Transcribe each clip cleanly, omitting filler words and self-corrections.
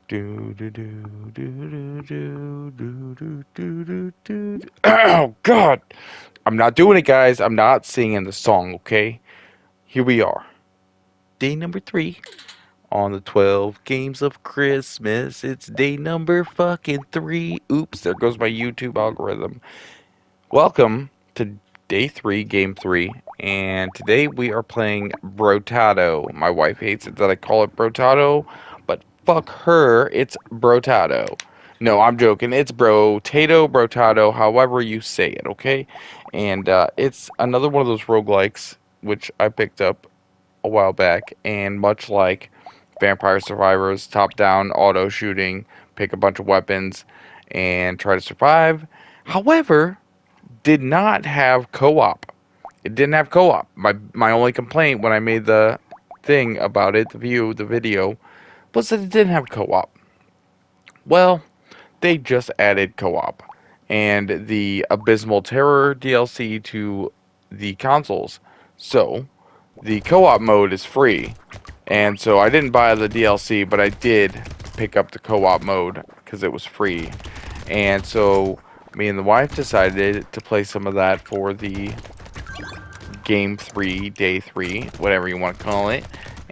Do do do do do do do do do do. Oh God! I'm not doing it, guys. I'm not singing the song. Okay, here we are. Day number 3 on the 12 games of Christmas. It's day number fucking 3. Oops, there goes my YouTube algorithm. Welcome to day 3, game 3, and today we are playing Brotato. My wife hates it that I call it Brotato, but fuck her, it's Brotato. No, I'm joking. It's Brotato, however you say it, okay? And it's another one of those roguelikes, which I picked up a while back, and much like Vampire Survivors, top-down auto shooting, pick a bunch of weapons, and try to survive. However, did not have co-op. It didn't have co-op. My only complaint when I made the thing about it, the video, was that it didn't have co-op. Well, they just added co-op and the Abysmal Terror DLC to the consoles. So, the co-op mode is free. And so I didn't buy the DLC, but I did pick up the co-op mode because it was free. And so me and the wife decided to play some of that for the game 3, day 3, whatever you want to call it.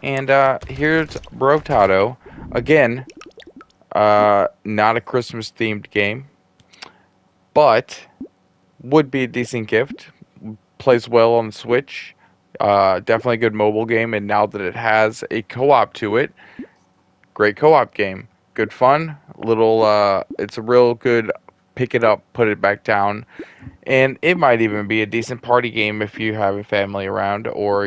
And here's Brotato. Again, not a Christmas themed game, but would be a decent gift. Plays well on the Switch. Definitely a good mobile game, and now that it has a co-op to it, great co-op game. Good fun. It's a real good pick it up, put it back down. And it might even be a decent party game if you have a family around, or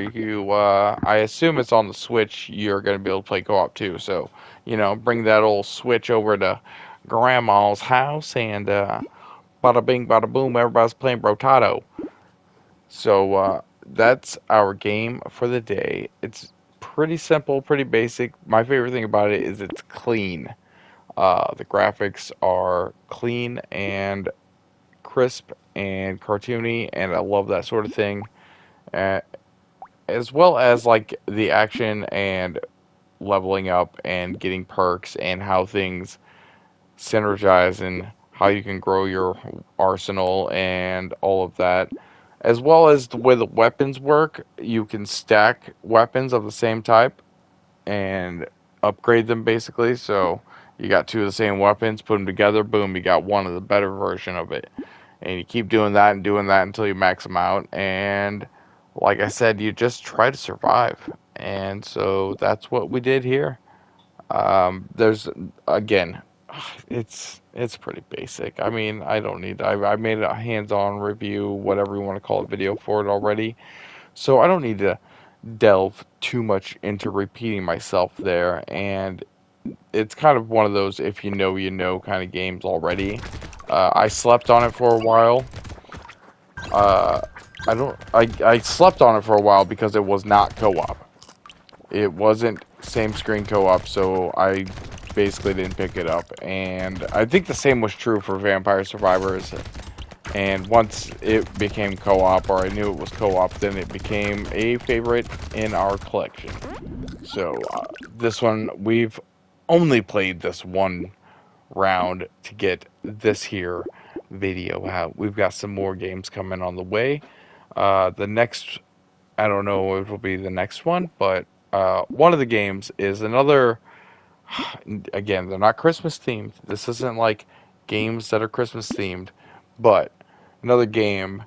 I assume it's on the Switch, you're going to be able to play co-op too. So, bring that old Switch over to Grandma's house and bada bing, bada boom, everybody's playing Brotato. So, that's our game for the day. It's pretty simple, pretty basic. My favorite thing about it is it's clean. The graphics are clean and crisp and cartoony, and I love that sort of thing. Uh, as well as like the action and leveling up and getting perks and how things synergize and how you can grow your arsenal and all of that. As well as the way the weapons work, you can stack weapons of the same type and upgrade them basically. So you got two of the same weapons, put them together, boom, you got one of the better version of it. And you keep doing that and doing that until you max them out. And like I said, you just try to survive. And so that's what we did here. There's again, it's pretty basic. I mean, I don't need. I made a hands-on review, whatever you want to call it, video for it already. So I don't need to delve too much into repeating myself there. And it's kind of one of those if you know kind of games already. I slept on it for a while. Uh, I slept on it for a while because it was not co-op. It wasn't same screen co-op, so I basically didn't pick it up. And I think the same was true for Vampire Survivors. And once it became co-op, or I knew it was co-op, then it became a favorite in our collection. So this one, we've only played this one round to get this here video out. We've got some more games coming on the way. The next, I don't know if it'll be the next one, but one of the games is another. Again, they're not Christmas themed. This isn't like games that are Christmas themed, but another game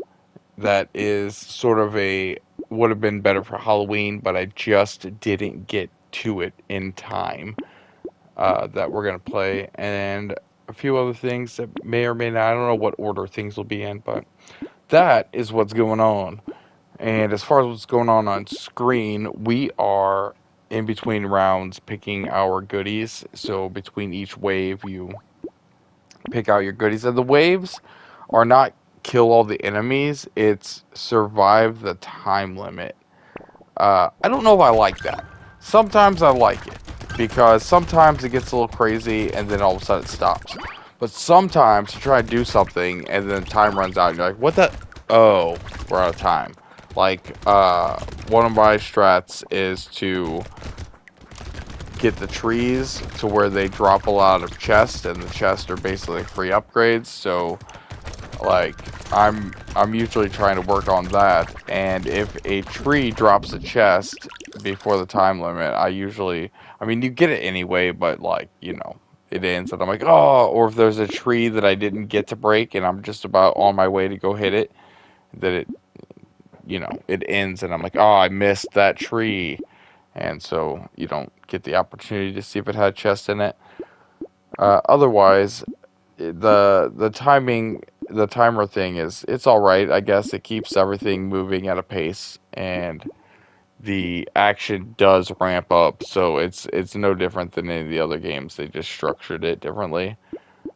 that is sort of a would have been better for Halloween, but I just didn't get to it in time. That we're gonna play, and a few other things that may or may not. I don't know what order things will be in, but that is what's going on. And as far as what's going on screen, we are in between rounds picking our goodies. So between each wave, you pick out your goodies, and the waves are not kill all the enemies; it's survive the time limit. I don't know if I like that. Sometimes I like it because sometimes it gets a little crazy and then all of a sudden it stops. But sometimes you try to do something and then time runs out and you're like, what the? Oh, we're out of time. Like, one of my strats is to get the trees to where they drop a lot of chests, and the chests are basically free upgrades. So like I'm usually trying to work on that, and if a tree drops a chest before the time limit, I mean you get it anyway, but like, it ends and I'm like, oh, or if there's a tree that I didn't get to break and I'm just about on my way to go hit it, that it ends and I'm like, oh, I missed that tree. And so you don't get the opportunity to see if it had a chest in it. Otherwise, the timer thing it's all right. I guess it keeps everything moving at a pace, and the action does ramp up. So it's no different than any of the other games. They just structured it differently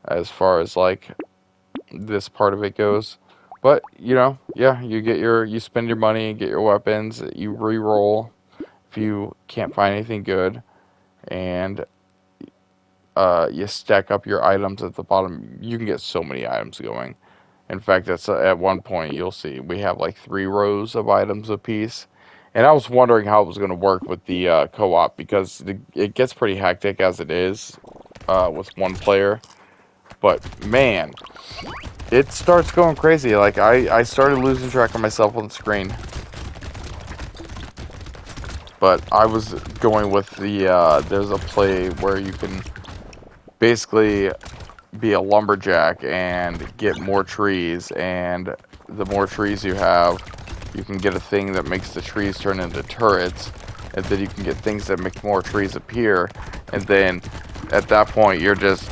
as far as like this part of it goes. But yeah, you spend your money and get your weapons. You re-roll if you can't find anything good, and you stack up your items at the bottom. You can get so many items going. In fact, that's at one point you'll see we have like 3 rows of items apiece. And I was wondering how it was going to work with the co-op, because it gets pretty hectic as it is with one player. But man, it starts going crazy. Like I started losing track of myself on the screen. But I was going with there's a play where you can basically be a lumberjack and get more trees, and the more trees you have, you can get a thing that makes the trees turn into turrets, and then you can get things that make more trees appear, and then at that point you're just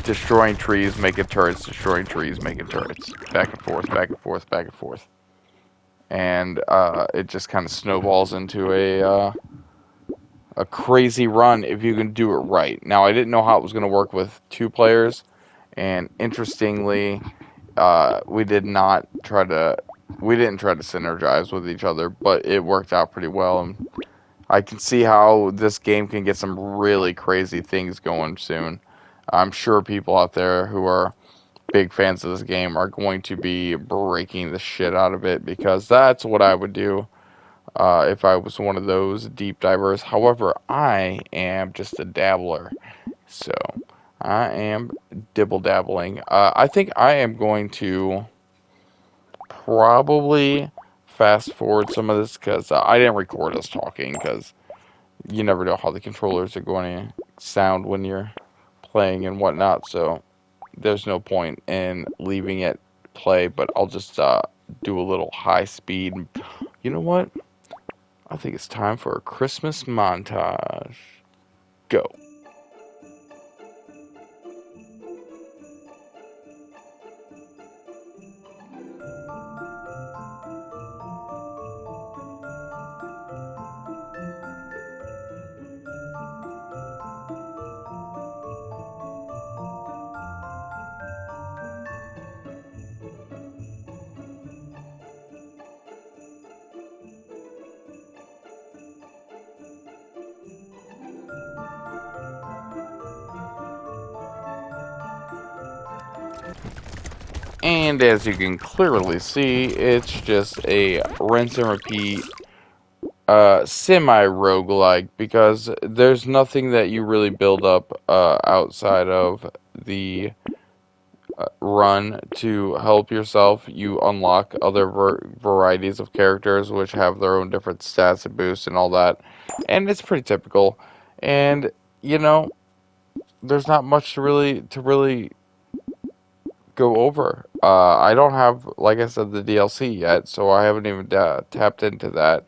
destroying trees, making turrets, destroying trees, making turrets, back and forth, back and forth, back and forth, and it just kind of snowballs into a crazy run if you can do it right. Now, I didn't know how it was going to work with 2 players, and interestingly, we didn't try to synergize with each other, but it worked out pretty well. And I can see how this game can get some really crazy things going soon. I'm sure people out there who are big fans of this game are going to be breaking the shit out of it, because that's what I would do if I was one of those deep divers. However, I am just a dabbler, so I am dibble dabbling. I think I am going to probably fast forward some of this, because I didn't record us talking, because you never know how the controllers are going to sound when you're playing and whatnot. So there's no point in leaving it play. But I'll just do a little high speed. You know what? I think it's time for a Christmas montage. Go. And as you can clearly see, it's just a rinse and repeat semi-roguelike, because there's nothing that you really build up outside of the run to help yourself. You unlock other varieties of characters which have their own different stats and boosts and all that. And it's pretty typical. And, you know, there's not much to really go over. I don't have, like I said, the DLC yet, so I haven't even tapped into that,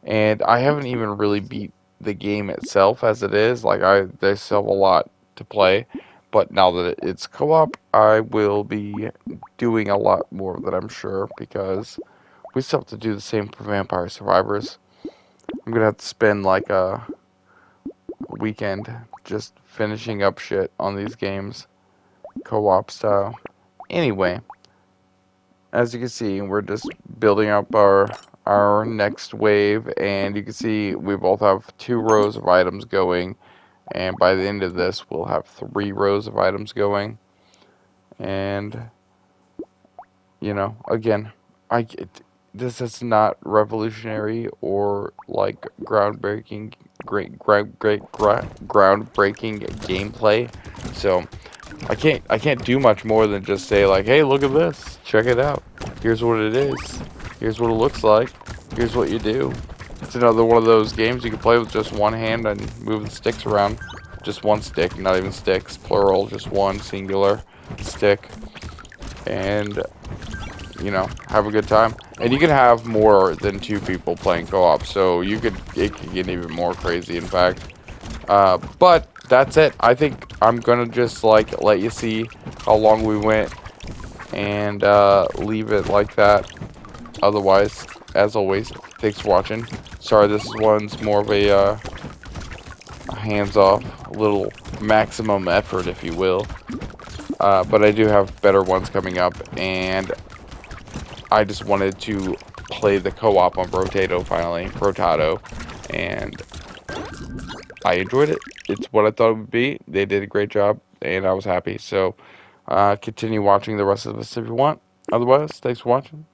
and I haven't even really beat the game itself as it is. Like there's still a lot to play, but now that it's co-op, I will be doing a lot more of that, I'm sure, because we still have to do the same for Vampire Survivors. I'm gonna have to spend like a weekend just finishing up shit on these games, co-op style. Anyway, as you can see, we're just building up our next wave, and you can see we both have 2 rows of items going, and by the end of this we'll have 3 rows of items going. And again, this is not revolutionary or like groundbreaking groundbreaking gameplay. So I can't do much more than just say like, hey, look at this, check it out. Here's what it is. Here's what it looks like. Here's what you do. It's another one of those games you can play with just one hand and move the sticks around. Just one stick, not even sticks, plural, just one singular stick. And have a good time. And you can have more than two people playing co-op, so it could get even more crazy, in fact. But that's it. I think I'm gonna just like let you see how long we went and leave it like that. Otherwise, as always, thanks for watching. Sorry, this one's more of a hands-off, little maximum effort, if you will. But I do have better ones coming up, and I just wanted to play the co-op on Brotato finally, Brotato, and I enjoyed it. It's what I thought it would be. They did a great job, and I was happy. So, continue watching the rest of this if you want. Otherwise, thanks for watching.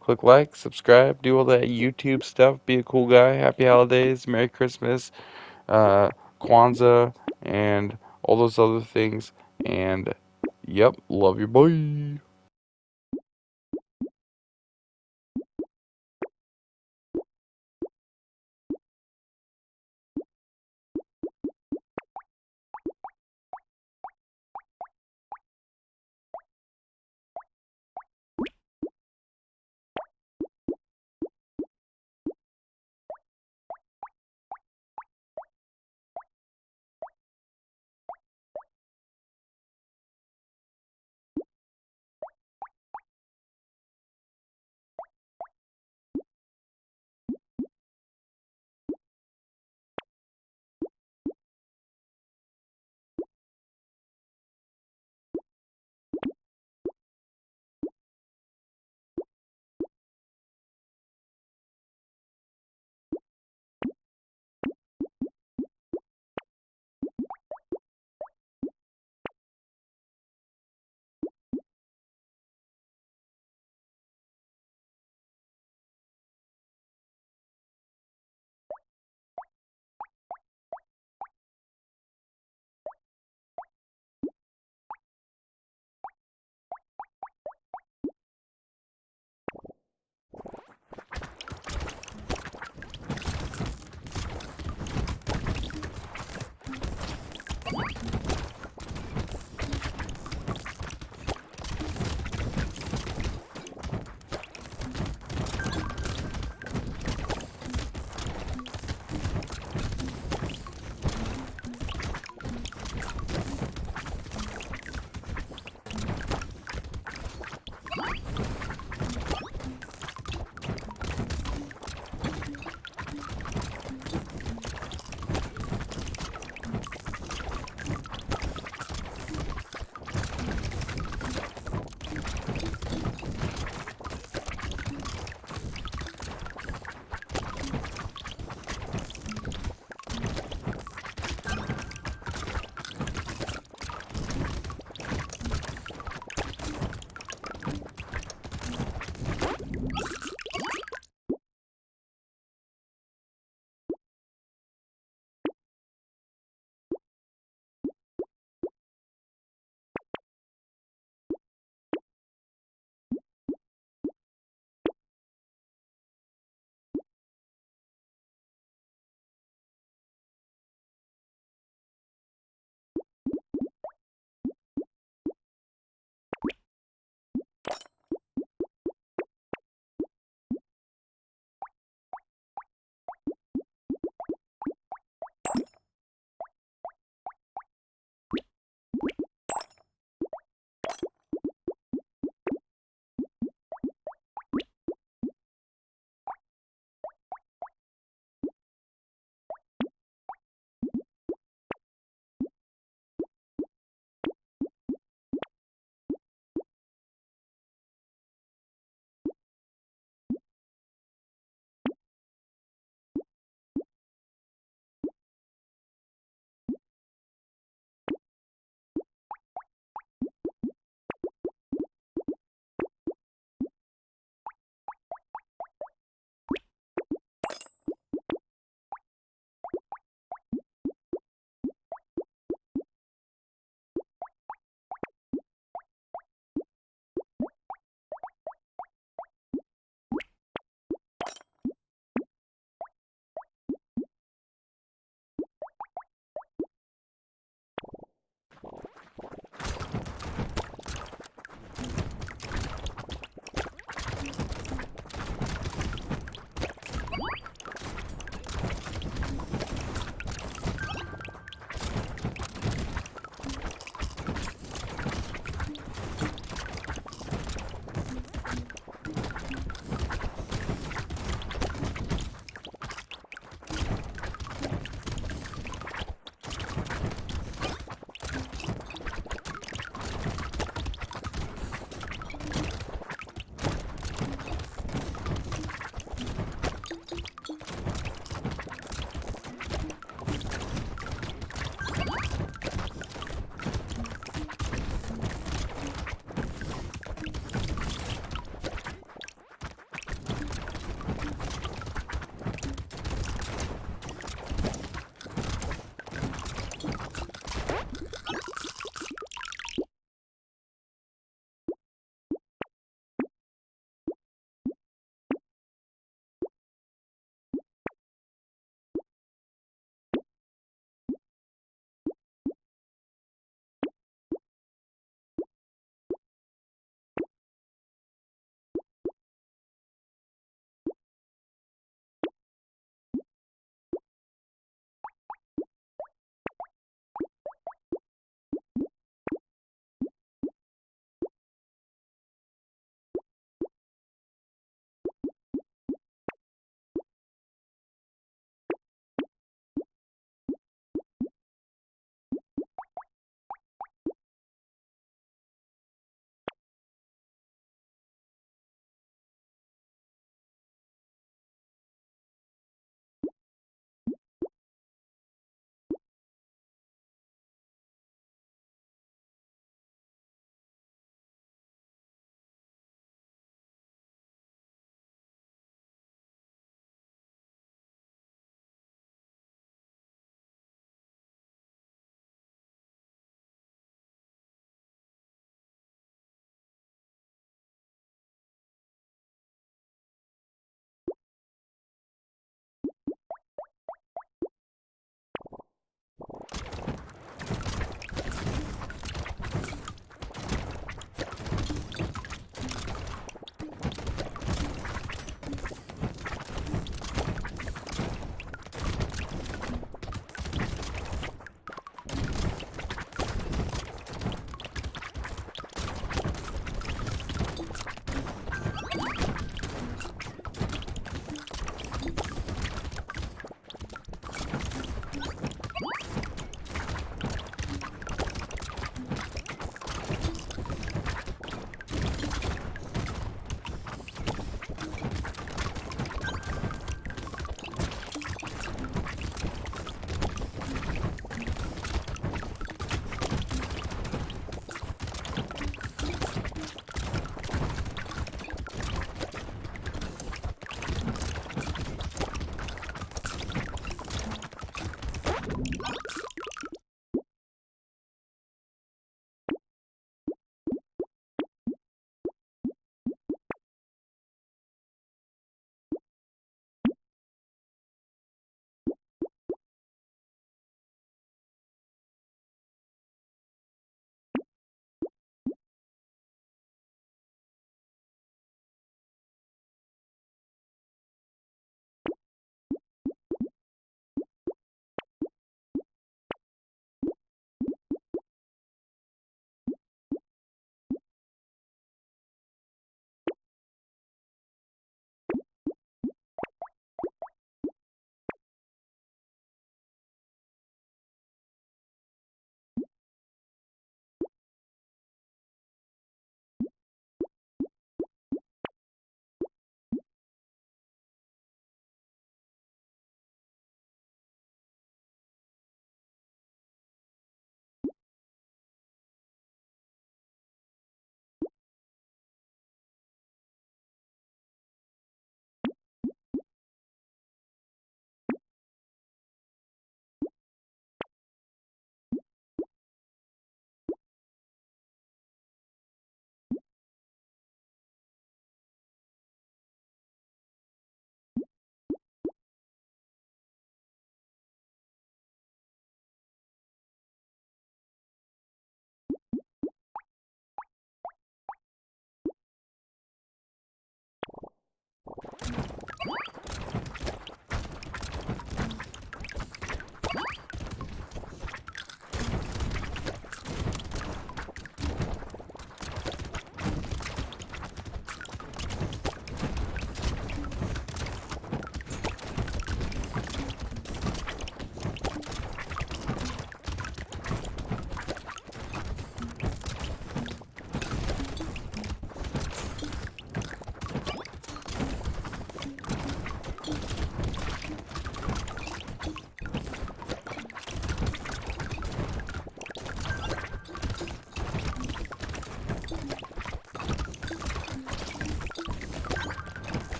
Click like, subscribe, do all that YouTube stuff. Be a cool guy. Happy holidays, Merry Christmas, uh, Kwanzaa, and all those other things. And, yep, love you, boy.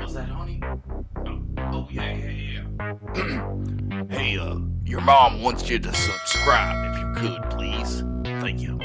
Was that honey? Oh yeah, yeah, yeah. Hey, your mom wants you to subscribe if you could, please. Thank you.